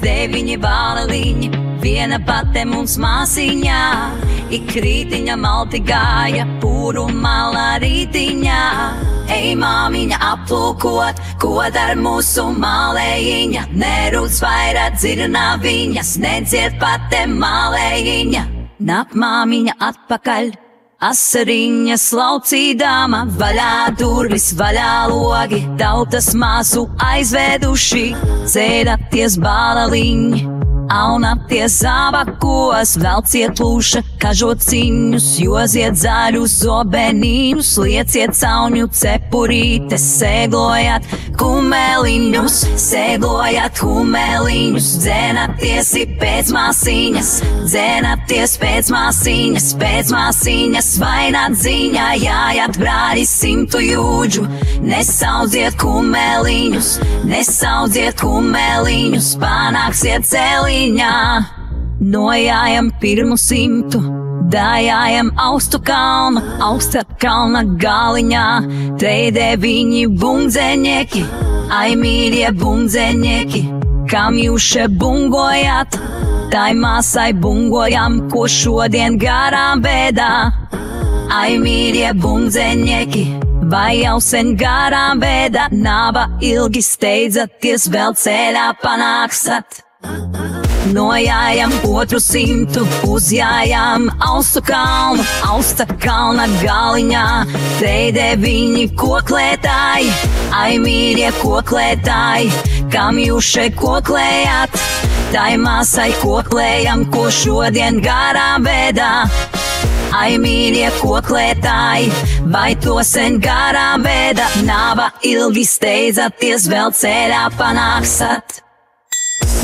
9 bāliņi, viena pate mums māsiņā. Ik rītiņa malti gāja, pūru malā rītiņā. Ej, māmiņa, aplūkot, ko dar mūsu mālējiņa. Nerūc vairāk dzirnā viņas, nedzied pate mālējiņa. Nāk māmiņa atpakaļ, asariņas laucīdāma, vaļā durvis, vaļā logi, tautas māsu aizveduši, dzēraties bāliņi. Aunaties zābakos, velciet lūša, kažot ciņus, joziet zaļus zobenīnus, lieciet cauņu cepurītes, sēglojat kumeliņus, dzēnaties pēc māsiņas, pēc māsiņas, vainat ziņā, jājat brāļi 100 jūdžu, nesaudziet kumeliņus, panāksiet celiņā. Nojājam 100, dājājam austu kalnu, austa kalna galiņā, treidē viņi bungdzenieki, ai mīļie bungdzenieki, kam jūs še bungojat, tai māsai bungojam, ko šodien garām bēdā, ai mīļie bungdzenieki. Vai jau sen garām bēdā, naba ilgi steidzaties, vēl ceļā panāksat. Nojājam 200, uzjājam austu kalnu, austa kalna galiņā, treidē viņi koklētāji, ai mīļie koklētāji, kam jūs še koklējat, tai māsai koklējam, ko šodien garām bēdā. Ai mīļie koklētāji, vai to sen garām bēdā, naba ilgi steidzaties, vēl ceļā panāksat.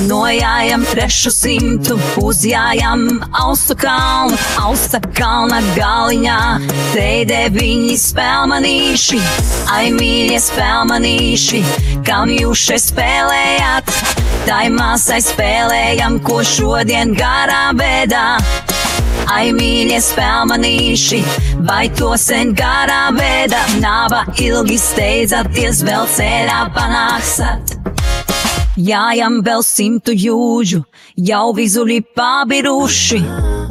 Nojājam 300, uzjājam austu kalnu, austa kalna galiņā, treidē viņi spēlmanīši, ai mīļie spēlmanīši, kam jūs še spēlējat, tai māsai spēlējam, ko šodien garām bēdā. Ai mīļie spēlmanīši, vai to sen garām bēdā, naba ilgi steidzaties, vēl ceļā panāksat. Jājam vēl 100 jūdžu, jau vizuļi pabiruši,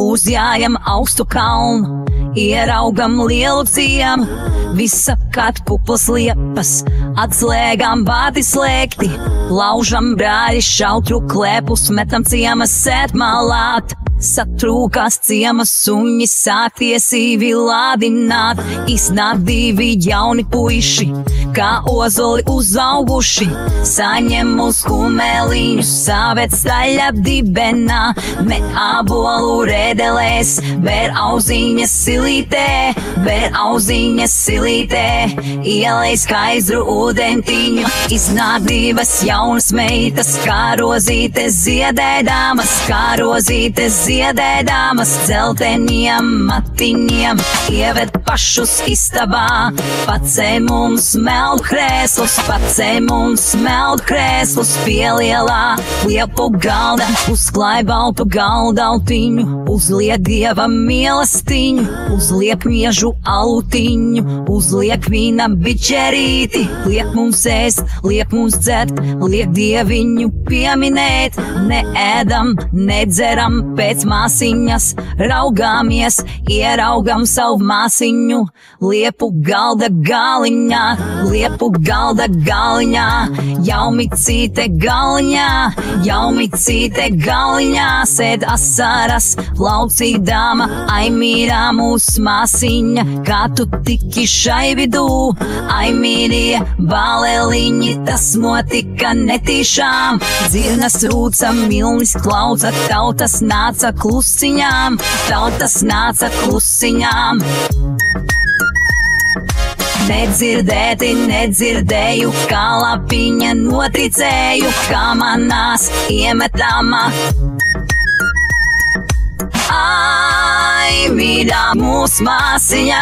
uzjājam austu kalnu, ieraugam lielu ciemu, visapkārt puplas liepas, atslēgām vārti slēgti, laužam brāļi šautru klēpus, metam ciemas sētmalāt. Satrūkās ciemas suņi, sāk tiesīvi lādināt, iznāk 2 jauni puiši, kā ozoli uzauguši, saņem uz kumeliņus, savēt staļa dibenā, met ābolu rēdelēs, vēr auziņas silītē, ielej skaidru ūdentiņu, iznāk 2 jaunas meitas, kā rozītes ziedēdāmas, dzelteniem matiņiem, ieved pašus istabā, pacē mums meldu krēslus, pielielā liepu galda, uzklāj baltu galdautiņu, uzliek dieva mīlestiņu, uzliek miežu alutiņu, uzliek vīna bičerīti, liek mums ēst, liek mums dzert, liek dieviņu pieminēt, neēdam, nedzeram pēc māsiņas, raugāmies, ieraugam savu māsiņu, liepu galda galiņā, jau micīte galiņā, sēd asaras, laucīdāma, ai mīļā mūs māsiņa, kā tu tiki šai vidū, ai mīļie bāleliņi, tas notika netīšām, dzirnas rūca, milnis klauca, tautas nāca klusiņām, Nedzirdēju, kā lapiņa noticēju, kā manās iemetāmā. Ai, mīļā mūs māsiņa,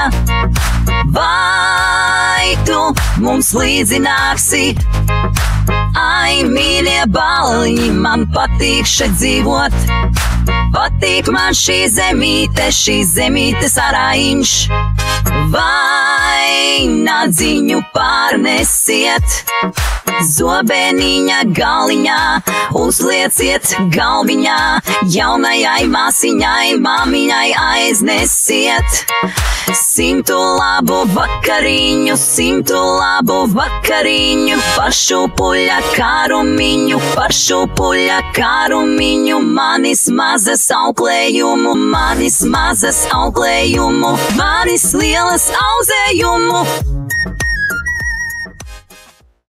vai tu mums līdzi nāksi? Ai, mīļie bāliņi, man patīk šeit dzīvot. Patīk man šī zemīte saraiņš. Vai nadziņu pārnesiet, zobeniņa galiņā, uzlieciet galviņā, jaunajai māsiņai, māmiņai aiznesiet. 100 labu vakariņu, pašupuļa kārumiņu, manis mazas auklējumu, manis lielas auzējumu.